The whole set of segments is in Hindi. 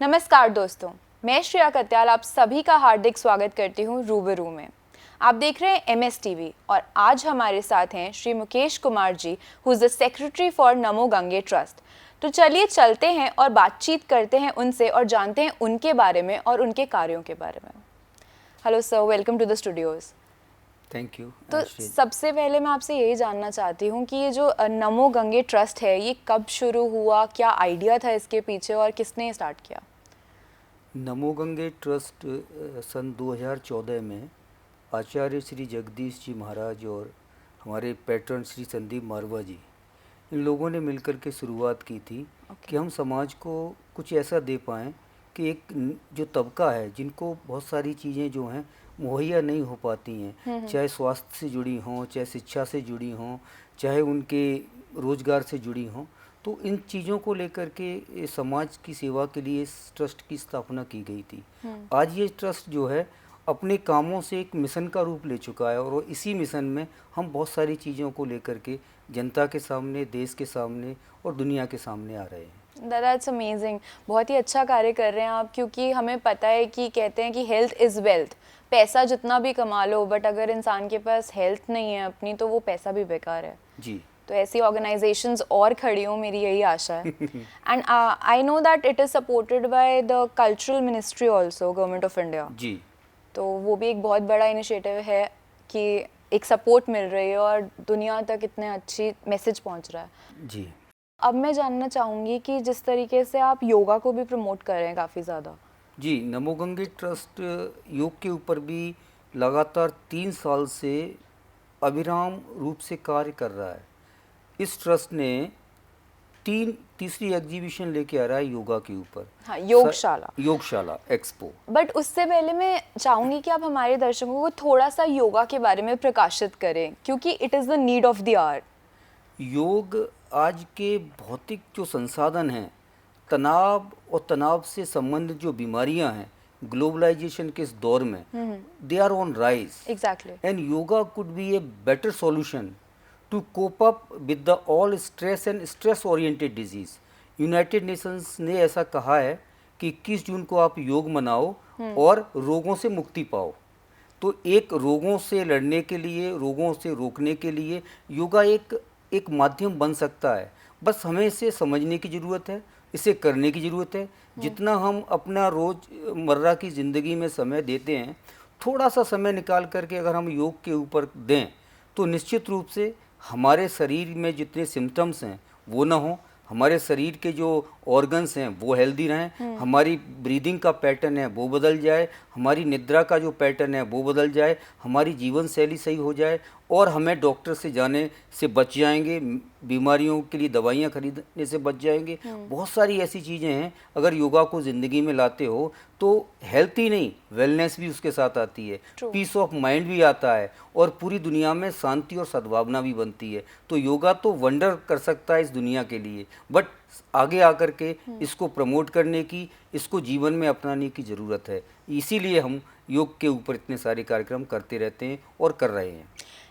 नमस्कार दोस्तों, मैं श्रेया कत्याल आप सभी का हार्दिक स्वागत करती हूँ रूबरू में। आप देख रहे हैं MS TV और आज हमारे साथ हैं Shri Mukesh Kumar ji, who is the secretary for Namo Gange trust. तो चलिए चलते हैं और बातचीत करते हैं उनसे और जानते हैं उनके बारे में और उनके कार्यों के बारे में। Hello sir, welcome to the studios. Thank you. तो सबसे पहले मैं आपसे यही जानना चाहती हूँ कि ये जो नमो गंगे ट्रस्ट है, ये कब शुरू हुआ, क्या आइडिया था इसके पीछे और किसने स्टार्ट किया? नमो गंगे ट्रस्ट सन 2014 में आचार्य श्री जगदीश जी महाराज और हमारे पैट्रन श्री संदीप मारवा जी, इन लोगों ने मिलकर के शुरुआत की थी कि हम समाज को कुछ ऐसा दे पाएँ कि एक जो तबका है जिनको बहुत सारी चीज़ें जो हैं मुहैया नहीं हो पाती हैं, चाहे स्वास्थ्य से जुड़ी हों, चाहे शिक्षा से जुड़ी हों, चाहे उनके रोज़गार से जुड़ी हों, तो इन चीज़ों को लेकर के समाज की सेवा के लिए इस ट्रस्ट की स्थापना की गई थी। आज ये ट्रस्ट जो है अपने कामों से एक मिशन का रूप ले चुका है और इसी मिशन में हम बहुत सारी चीज़ों को लेकर के जनता के सामने, देश के सामने और दुनिया के सामने आ रहे हैं। That's amazing. बहुत ही अच्छा कार्य कर रहे हैं आप, क्योंकि हमें पता है कि कहते हैं कि हेल्थ इज़ वेल्थ। पैसा जितना भी कमा लो, बट अगर इंसान के पास हेल्थ नहीं है अपनी, तो वो पैसा भी बेकार है जी। तो ऐसी ऑर्गेनाइजेशंस और खड़ी हों, मेरी यही आशा है। And I know that it is supported by the cultural ministry also, government of India. जी। तो वो भी एक बहुत बड़ा इनिशिएटिव है कि एक सपोर्ट मिल रही है और दुनिया तक इतने अच्छी मैसेज पहुंच रहा है। जी। अब मैं जानना चाहूँगी कि जिस तरीके से आप योगा को भी प्रमोट कर रहे हैं काफ़ी ज़्यादा। जी, नमो गंगे ट्रस्ट योग के ऊपर भी लगातार 3 साल से अविराम रूप से कार्य कर रहा है। इस ट्रस्ट ने तीसरी एग्जीबिशन लेके आ रहा है योगा के ऊपर। हाँ, योगशाला एक्सपो। बट उससे पहले मैं चाहूँगी कि आप हमारे दर्शकों को थोड़ा सा योगा के बारे में प्रकाशित करें, क्योंकि it is the need of the hour. योग आज के भौतिक जो संसाधन हैं, तनाव और तनाव से संबंधित जो बीमारियां हैं, ग्लोबलाइजेशन के इस दौर में they are on rise. Exactly. And yoga could be a better solution to cope up with the all stress and stress oriented disease. United Nations ने ऐसा कहा है कि 21 जून को आप योग मनाओ और रोगों से मुक्ति पाओ। तो एक रोगों से लड़ने के लिए, रोगों से रोकने के लिए योगा एक माध्यम बन सकता है। बस हमें इसे समझने की ज़रूरत है, इसे करने की ज़रूरत है। जितना हम अपना रोज़मर्रा की ज़िंदगी में समय देते हैं, थोड़ा सा समय निकाल करके अगर हम योग के ऊपर दें तो निश्चित रूप से हमारे शरीर में जितने सिम्टम्स हैं वो ना हो, हमारे शरीर के जो ऑर्गन्स हैं वो हेल्दी रहें, हमारी ब्रीदिंग का पैटर्न है वो बदल जाए, हमारी निद्रा का जो पैटर्न है वो बदल जाए, हमारी जीवन शैली सही हो जाए और हमें डॉक्टर से जाने से बच जाएंगे, बीमारियों के लिए दवाइयाँ खरीदने से बच जाएंगे। बहुत सारी ऐसी चीज़ें हैं, अगर योगा को ज़िंदगी में लाते हो तो हेल्थ ही नहीं, वेलनेस भी उसके साथ आती है, पीस ऑफ माइंड भी आता है और पूरी दुनिया में शांति और सद्भावना भी बनती है। तो योगा तो वंडर कर सकता है इस दुनिया के लिए, बट आगे आकर के इसको प्रमोट करने की, इसको जीवन में अपनाने की ज़रूरत है। इसीलिए हम योग के ऊपर इतने सारे कार्यक्रम करते रहते हैं और कर रहे हैं।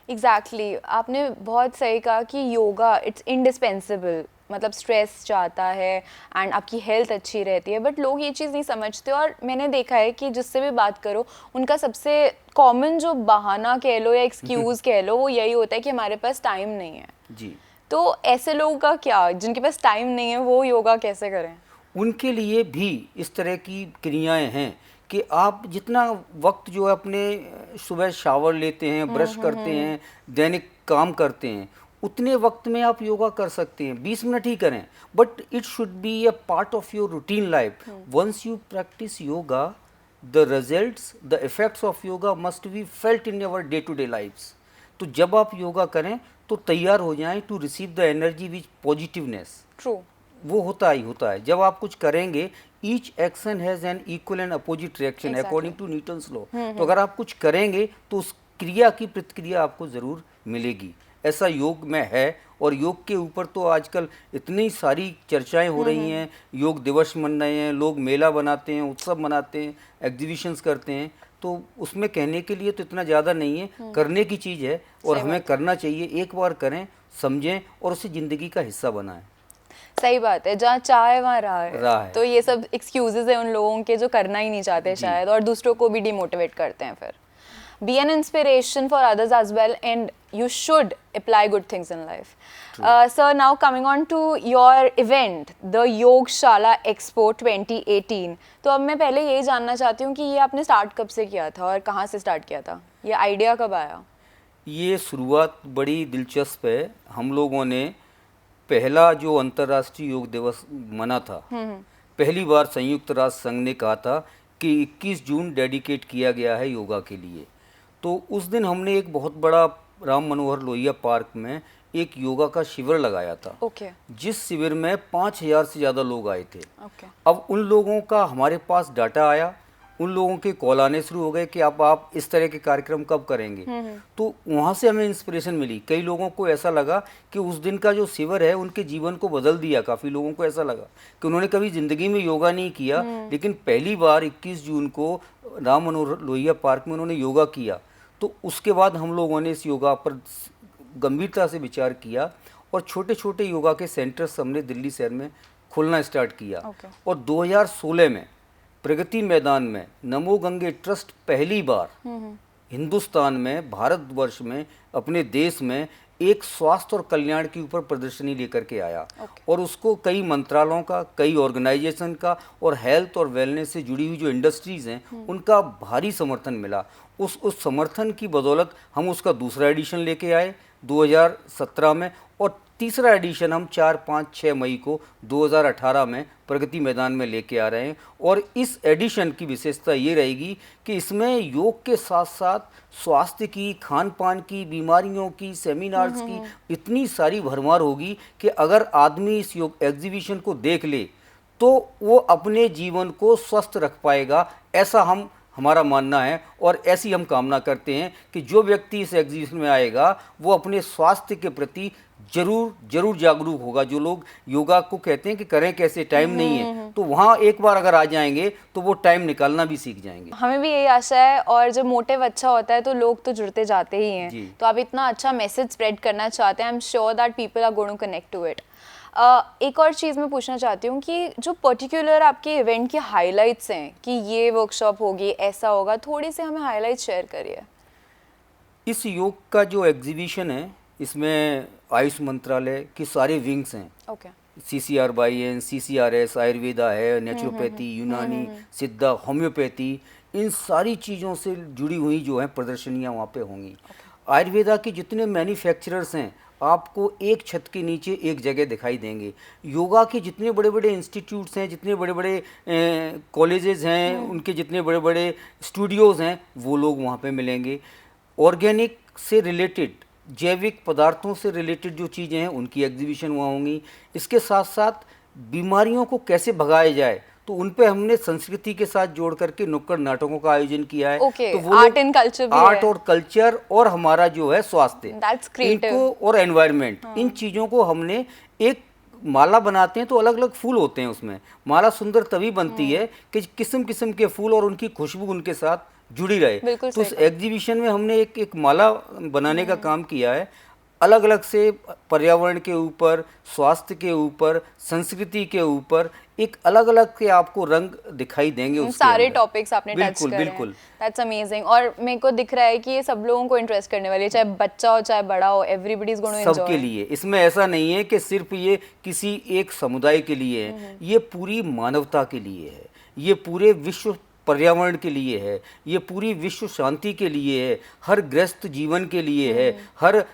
एग्जैक्टली। आपने बहुत सही कहा कि योगा इट्स इंडिस्पेंसिबल, मतलब स्ट्रेस जाता है एंड आपकी हेल्थ अच्छी रहती है, बट लोग ये चीज़ नहीं समझते। और मैंने देखा है कि जिससे भी बात करो, उनका सबसे कॉमन जो बहाना कह लो या एक्सक्यूज़ कह लो, वो यही होता है कि हमारे पास टाइम नहीं है। जी। तो ऐसे लोगों का क्या, जिनके पास टाइम नहीं है, वो योगा कैसे करें? उनके लिए भी इस तरह की क्रियाएं हैं कि आप जितना वक्त जो है अपने सुबह शावर लेते हैं, ब्रश करते हैं, दैनिक काम करते हैं, उतने वक्त में आप योगा कर सकते हैं। 20 मिनट ही करें, but it should be a part of your routine life. Once you practice yoga, the results, the effects of yoga must be felt in your day to day lifes. तो जब आप योगा करें तो तैयार हो जाएं to receive the energy which positiveness. True. वो होता है जब आप कुछ करेंगे, each action has an equal and opposite reaction according to Newton's law. तो अगर आप कुछ करेंगे तो उस क्रिया की प्रतिक्रिया आपको ज़रूर मिलेगी। ऐसा योग में है। और योग के ऊपर तो आजकल इतनी सारी चर्चाएं हो रही हैं, योग दिवस मन रहे हैं, लोग मेला बनाते हैं, उत्सव मनाते हैं, एग्जीबिशंस करते हैं। तो उसमें कहने के लिए तो इतना ज़्यादा नहीं है, करने की चीज़ है और हमें करना चाहिए। एक बार करें, समझें और उसे ज़िंदगी का हिस्सा बनाएं। सही बात है, जहाँ चाहे वहाँ रहा है। तो ये सब एक्सक्यूजेज है उन लोगों के जो करना ही नहीं चाहते शायद, और दूसरों को भी डिमोटिवेट करते हैं फिर. Be an inspiration for others as well, and you should apply good things in life. Sir, now coming on to your event, the Yogshala Expo 2018. तो अब मैं पहले यही जानना चाहती हूँ कि ये आपने स्टार्ट कब से किया था और कहाँ से स्टार्ट किया था, ये आइडिया कब आया? ये शुरुआत बड़ी दिलचस्प है. हम लोगों ने पहला जो अंतर्राष्ट्रीय योग दिवस मना था, पहली बार संयुक्त राष्ट्र संघ ने कहा था कि 21 जून डेडिकेट किया गया है योगा के लिए. तो उस दिन हमने एक बहुत बड़ा राम मनोहर लोहिया पार्क में एक योगा का शिविर लगाया था. जिस शिविर में 5000 से ज़्यादा लोग आए थे. अब उन लोगों का हमारे पास डाटा आया, उन लोगों के कॉल आने शुरू हो गए कि अब आप इस तरह के कार्यक्रम कब करेंगे. तो वहाँ से हमें इंस्पिरेशन मिली. कई लोगों को ऐसा लगा कि उस दिन का जो शिविर है उनके जीवन को बदल दिया. काफ़ी लोगों को ऐसा लगा कि उन्होंने कभी ज़िंदगी में योगा नहीं किया, लेकिन पहली बार 21 जून को राम मनोहर लोहिया पार्क में उन्होंने योगा किया. तो उसके बाद हम लोगों ने इस योगा पर गंभीरता से विचार किया और छोटे छोटे योगा के सेंटर्स हमने दिल्ली शहर में खोलना स्टार्ट किया. और 2016 में प्रगति मैदान में नमो गंगे ट्रस्ट पहली बार हिंदुस्तान में, भारतवर्ष में, अपने देश में एक स्वास्थ्य और कल्याण के ऊपर प्रदर्शनी लेकर के आया. और उसको कई मंत्रालयों का, कई ऑर्गेनाइजेशन का और हेल्थ और वेलनेस से जुड़ी हुई जो इंडस्ट्रीज़ हैं उनका भारी समर्थन मिला. उस समर्थन की बदौलत हम उसका दूसरा एडिशन लेके आए 2017 में, और तीसरा एडिशन हम 4, 5, 6 मई को 2018 में प्रगति मैदान में लेके आ रहे हैं. और इस एडिशन की विशेषता ये रहेगी कि इसमें योग के साथ साथ स्वास्थ्य की, खान पान की, बीमारियों की, सेमिनार्स की इतनी सारी भरमार होगी कि अगर आदमी इस योग एग्जीबिशन को देख ले तो वो अपने जीवन को स्वस्थ रख पाएगा. ऐसा हमारा मानना है और ऐसी हम कामना करते हैं कि जो व्यक्ति इस एग्जीबिशन में आएगा वो अपने स्वास्थ्य के प्रति जरूर जागरूक होगा. जो लोग योगा को कहते हैं कि करें कैसे, टाइम नहीं है, तो वहाँ एक बार अगर आ जाएंगे तो वो टाइम निकालना भी सीख जाएंगे. हमें भी यही आशा है, और जब मोटिव अच्छा होता है तो लोग तो जुड़ते जाते ही हैं. तो आप इतना अच्छा मैसेज स्प्रेड करना चाहते हैं, I am sure that people are going to connect to it. एक और चीज़ मैं पूछना चाहती हूँ कि जो पर्टिकुलर आपके इवेंट के हाइलाइट्स हैं कि ये वर्कशॉप होगी, ऐसा होगा, थोड़ी से हमें हाइलाइट्स शेयर करिए. इस योग का जो एग्जीबिशन है इसमें आयुष मंत्रालय की सारे विंग्स हैं. CCRBN, CCRS, आयुर्वेदा है, नेचुरोपैथी, यूनानी, सिद्धा, होम्योपैथी, इन सारी चीज़ों से जुड़ी हुई जो है प्रदर्शनियाँ वहाँ पे होंगी. आयुर्वेदा के जितने मैन्युफैक्चरर्स हैं आपको एक छत के नीचे एक जगह दिखाई देंगे. योगा के जितने बड़े बड़े इंस्टीट्यूट्स हैं, जितने बड़े बड़े कॉलेजेस हैं, उनके जितने बड़े बड़े स्टूडियोज़ हैं, वो लोग वहाँ पे मिलेंगे. ऑर्गेनिक से रिलेटेड, जैविक पदार्थों से रिलेटेड जो चीज़ें हैं उनकी एग्जीबिशन वहाँ होंगी. इसके साथ साथ बीमारियों को कैसे भगाया जाए तो उन पे हमने संस्कृति के साथ जोड़ करके नुक्कड़ नाटकों का आयोजन किया है. तो वो आर्ट एंड कल्चर भी आर्ट और कल्चर और हमारा जो है स्वास्थ्य, इनको और एनवायरनमेंट, इन चीज़ों को हमने एक माला बनाते हैं तो अलग अलग फूल होते हैं उसमें. माला सुंदर तभी बनती है कि किस्म किस्म के फूल और उनकी खुशबू उनके साथ जुड़ी रहे. तो उस एग्जीबिशन में हमने एक माला बनाने का काम किया है, अलग अलग से पर्यावरण के ऊपर, स्वास्थ्य के ऊपर, संस्कृति के ऊपर एक अलग अलग के आपको रंग दिखाई देंगे. उसके सारे टॉपिक्स आपने टच करे हैं. बिल्कुल. That's amazing. और मेरे को दिख रहा है कि ये सब लोगों को इंटरेस्ट करने वाली है, चाहे बच्चा हो चाहे बड़ा हो, everybody is going to enjoy. सबके लिए. इसमें ऐसा नहीं है कि सिर्फ ये किसी एक समुदाय के लिए है, ये पूरी मानवता के लिए है, ये पूरे विश्व पर्यावरण के लिए है, ये पूरी विश्व शांति के लिए है, हर गृहस्थ जीवन के लिए है, हर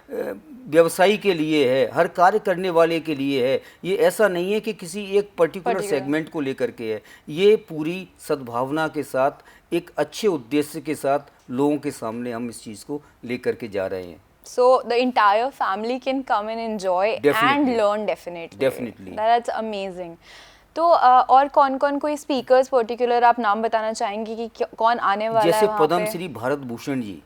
व्यवसायी के लिए है, हर कार्य करने वाले के लिए है. ये ऐसा नहीं है कि किसी एक पर्टिकुलर सेगमेंट को लेकर के है. ये पूरी सद्भावना के साथ, एक अच्छे उद्देश्य के साथ लोगों के सामने हम इस चीज़ को लेकर के जा रहे हैं. So the entire family can come and enjoy and learn definitely. That's amazing. तो और कौन कौन कोई स्पीकर्स पर्टिकुलर आप नाम बताना चाहेंगे कि कौन आने वाला है? जैसे पद्म श्री भारत भूषण जी,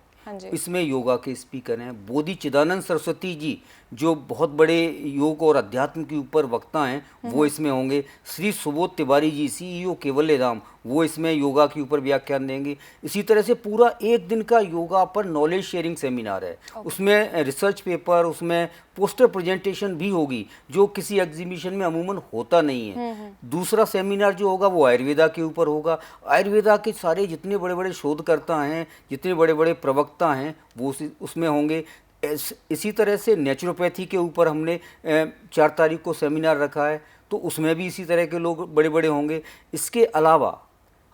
इसमें योगा के स्पीकर हैं. बोधि चिदानंद सरस्वती जी जो बहुत बड़े योग और अध्यात्म के ऊपर वक्ता हैं, वो इसमें होंगे. श्री सुबोध तिवारी जी, CEO केवल्य राम, वो इसमें योगा के ऊपर व्याख्यान देंगे। इसी तरह से पूरा एक दिन का योगा पर नॉलेज शेयरिंग सेमिनार है। उसमें रिसर्च पेपर, उसमें पोस्टर प्रेजेंटेशन भी होगी, जो किसी एग्जीबिशन में अमूमन होता नहीं है। दूसरा सेमिनार जो होगा वो आयुर्वेदा के ऊपर होगा। आयुर्वेदा के सारे जितने बड़े बड़े शोधकर्ता हैं, जितने बड़े बड़े प्रवक्ता हैं, वो उसमें होंगे। इसी तरह से नेचुरोपैथी के ऊपर हमने 4 तारीख को सेमिनार रखा है, तो उसमें भी इसी तरह के लोग बड़े बड़े होंगे। इसके अलावा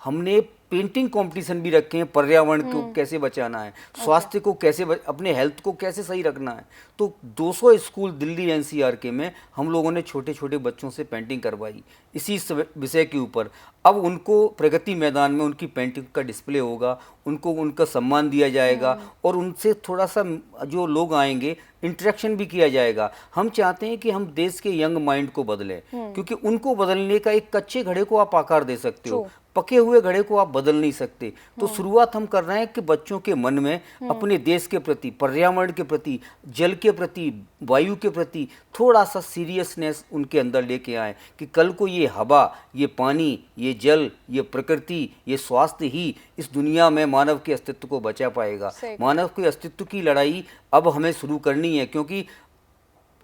हमने पेंटिंग कंपटीशन भी रखे हैं, पर्यावरण को कैसे बचाना है, स्वास्थ्य को कैसे अपने हेल्थ को कैसे सही रखना है। तो 200 स्कूल दिल्ली एनसीआर के में हम लोगों ने छोटे छोटे बच्चों से पेंटिंग करवाई इसी विषय के ऊपर। अब उनको प्रगति मैदान में उनकी पेंटिंग का डिस्प्ले होगा, उनको उनका सम्मान दिया जाएगा और उनसे थोड़ा सा जो लोग आएंगे इंटरेक्शन भी किया जाएगा। हम चाहते हैं कि हम देश के यंग माइंड को बदलें, क्योंकि उनको बदलने का, एक कच्चे घड़े को आप आकार दे सकते हो, पके हुए घड़े को आप बदल नहीं सकते। तो शुरुआत हम कर रहे हैं कि बच्चों के मन में अपने देश के प्रति, पर्यावरण के प्रति, जल के प्रति, वायु के प्रति थोड़ा सा सीरियसनेस उनके अंदर लेके आए कि कल को ये हवा, ये पानी, ये जल, ये प्रकृति, ये स्वास्थ्य ही इस दुनिया में मानव के अस्तित्व को बचा पाएगा। मानव के अस्तित्व की लड़ाई अब हमें शुरू करनी है, क्योंकि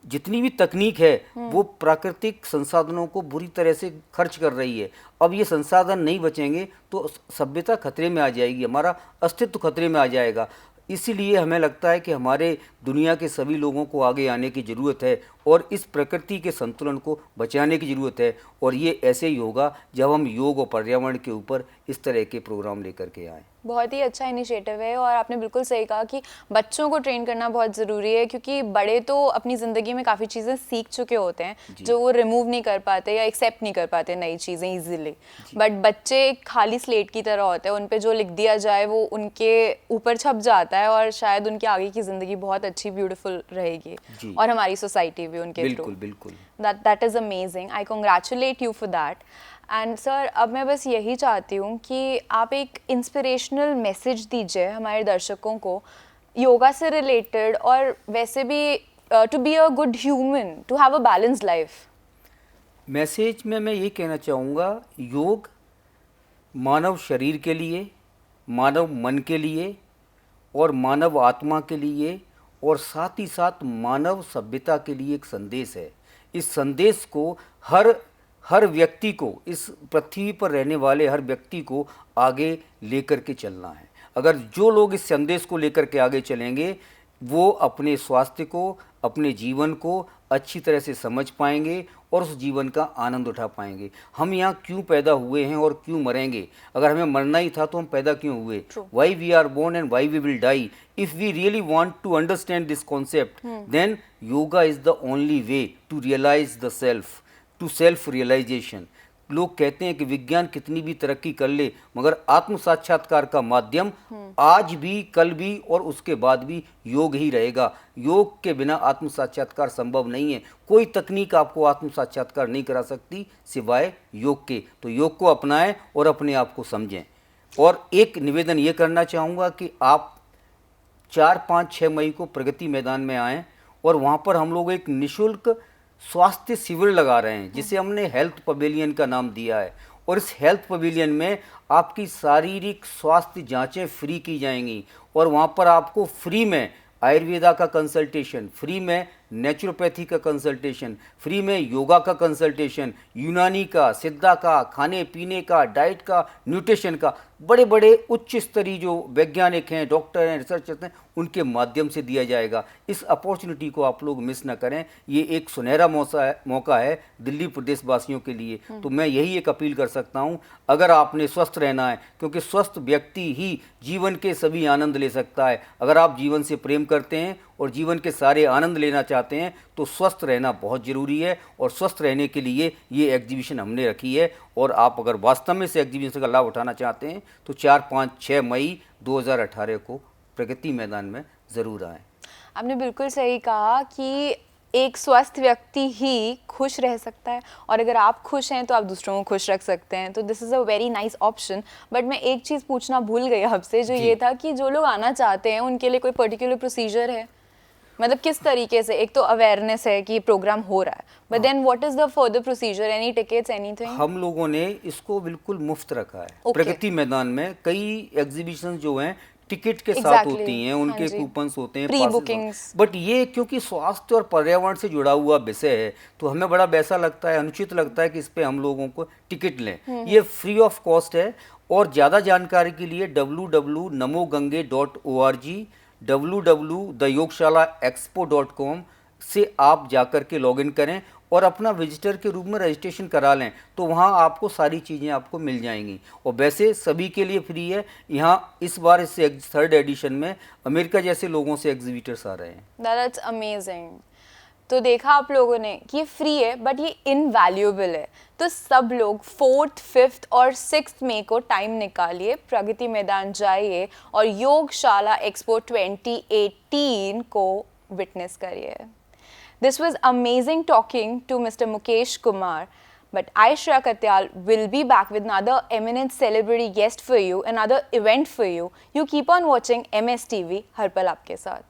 जितनी भी तकनीक है वो प्राकृतिक संसाधनों को बुरी तरह से खर्च कर रही है। अब ये संसाधन नहीं बचेंगे तो सभ्यता खतरे में आ जाएगी, हमारा अस्तित्व खतरे में आ जाएगा। इसीलिए हमें लगता है कि हमारे दुनिया के सभी लोगों को आगे आने की ज़रूरत है और इस प्रकृति के संतुलन को बचाने की ज़रूरत है। और ये ऐसे ही होगा जब हम योग और पर्यावरण के ऊपर इस तरह के प्रोग्राम लेकर के आएँ। बहुत ही अच्छा इनिशिएटिव है और आपने बिल्कुल सही कहा कि बच्चों को ट्रेन करना बहुत ज़रूरी है, क्योंकि बड़े तो अपनी ज़िंदगी में काफ़ी चीज़ें सीख चुके होते हैं जो वो रिमूव नहीं कर पाते या एक्सेप्ट नहीं कर पाते नई चीज़ें ईजिली। बट बच्चे खाली स्लेट की तरह होते हैं, उन पे जो लिख दिया जाए वो उनके ऊपर छप जाता है और शायद उनकी आगे की ज़िंदगी बहुत अच्छी, ब्यूटीफुल रहेगी और हमारी सोसाइटी भी उनके थ्रू। बिल्कुल। That is amazing. I congratulate you for that. And sir, अब मैं बस यही चाहती हूँ कि आप एक इंस्पिरेशनल मैसेज दीजिए हमारे दर्शकों को योगा से रिलेटेड, और वैसे भी to be a good human, to have a balanced life. Message में मैं ये कहना चाहूँगा, योग मानव शरीर के लिए, मानव मन के लिए और मानव आत्मा के लिए और साथ ही साथ मानव सभ्यता के लिए एक संदेश है। इस संदेश को हर व्यक्ति को, इस पृथ्वी पर रहने वाले हर व्यक्ति को आगे लेकर के चलना है। अगर जो लोग इस संदेश को लेकर के आगे चलेंगे, वो अपने स्वास्थ्य को, अपने जीवन को अच्छी तरह से समझ पाएंगे और उस जीवन का आनंद उठा पाएंगे। हम यहाँ क्यों पैदा हुए हैं और क्यों मरेंगे? अगर हमें मरना ही था तो हम पैदा क्यों हुए? Why we are born and why we will die. If we really want to understand this concept, then yoga is the only way to realise the self, to self realisation. लोग कहते हैं कि विज्ञान कितनी भी तरक्की कर ले, मगर आत्म साक्षात्कार का माध्यम आज भी, कल भी और उसके बाद भी योग ही रहेगा। योग के बिना आत्म साक्षात्कार संभव नहीं है। कोई तकनीक आपको आत्म साक्षात्कार नहीं करा सकती सिवाय योग के। तो योग को अपनाएं और अपने आप को समझें। और एक निवेदन ये करना चाहूँगा कि आप 4, 5, 6 मई को प्रगति मैदान में आएँ और वहाँ पर हम लोग एक निःशुल्क स्वास्थ्य शिविर लगा रहे हैं, जिसे हमने हेल्थ पवेलियन का नाम दिया है। और इस हेल्थ पवेलियन में आपकी शारीरिक स्वास्थ्य जांचें फ्री की जाएंगी और वहाँ पर आपको फ्री में आयुर्वेदा का कंसल्टेशन, फ्री में नेचुरोपैथी का कंसल्टेशन, फ्री में योगा का कंसल्टेशन, यूनानी का, सिद्धा का, खाने पीने का, डाइट का, न्यूट्रिशन का, बड़े बड़े उच्च स्तरीय जो वैज्ञानिक हैं, डॉक्टर हैं, रिसर्चर्स हैं, उनके माध्यम से दिया जाएगा। इस अपॉर्चुनिटी को आप लोग मिस ना करें। ये एक सुनहरा मौका है दिल्ली प्रदेश वासियों के लिए। तो मैं यही एक अपील कर सकता हूँ, अगर आपने स्वस्थ रहना है, क्योंकि स्वस्थ व्यक्ति ही जीवन के सभी आनंद ले सकता है। अगर आप जीवन से प्रेम करते हैं और जीवन के सारे आनंद लेना चाहते हैं तो स्वस्थ रहना बहुत ज़रूरी है। और स्वस्थ रहने के लिए ये एग्जीबिशन हमने रखी है। और आप अगर वास्तव में से एग्जीबिशन का लाभ उठाना चाहते हैं तो 4, 5, 6 मई 2018 को प्रगति मैदान में ज़रूर आएँ। आपने बिल्कुल सही कहा कि एक स्वस्थ व्यक्ति ही खुश रह सकता है, और अगर आप खुश हैं तो आप दूसरों को खुश रख सकते हैं। तो this is a very nice option. But मैं एक चीज़ पूछना भूल गई आपसे, जो ये था कि जो लोग आना चाहते हैं उनके लिए कोई पर्टिकुलर प्रोसीजर है? मतलब किस तरीके से, एक तो अवेयरनेस है कि प्रोग्राम हो रहा है, but then what is the further procedure, any tickets, anything? हम लोगों ने इसको बिल्कुल मुफ्त रखा है। Okay. प्रगति मैदान में कई एग्जीबिशन जो हैं टिकट के साथ Exactly. होती हैं, हाँ उनके जी। कूपन्स होते हैं, Pre-bookings. बट ये क्योंकि स्वास्थ्य और पर्यावरण से जुड़ा हुआ विषय है तो हमें बड़ा वैसा लगता है, अनुचित लगता है कि इस पे हम लोगों को टिकट लें। ये फ्री ऑफ कॉस्ट है और ज़्यादा जानकारी के लिए www.namogange.org, www.theyogshalaexpo.com से आप जाकर के लॉगिन करें और अपना विजिटर के रूप में रजिस्ट्रेशन करा लें, तो वहाँ आपको सारी चीज़ें आपको मिल जाएंगी। और वैसे सभी के लिए फ्री है। यहाँ इस बार इस थर्ड एडिशन में अमेरिका जैसे लोगों से एग्जीबिटर्स आ रहे हैं। That's amazing. तो देखा आप लोगों ने कि ये फ्री है बट ये इनवैल्यूएबल है। तो सब लोग 4th, 5th और 6th मई को टाइम निकालिए, प्रगति मैदान जाइए और योगशाला एक्सपो 2018 को विटनेस करिए। This was amazing talking to Mr. Mukesh Kumar, but I, Shreya Katyal, will be back with another eminent celebrity guest for you, another event for you. You keep on watching MS TV, हर पल आपके साथ।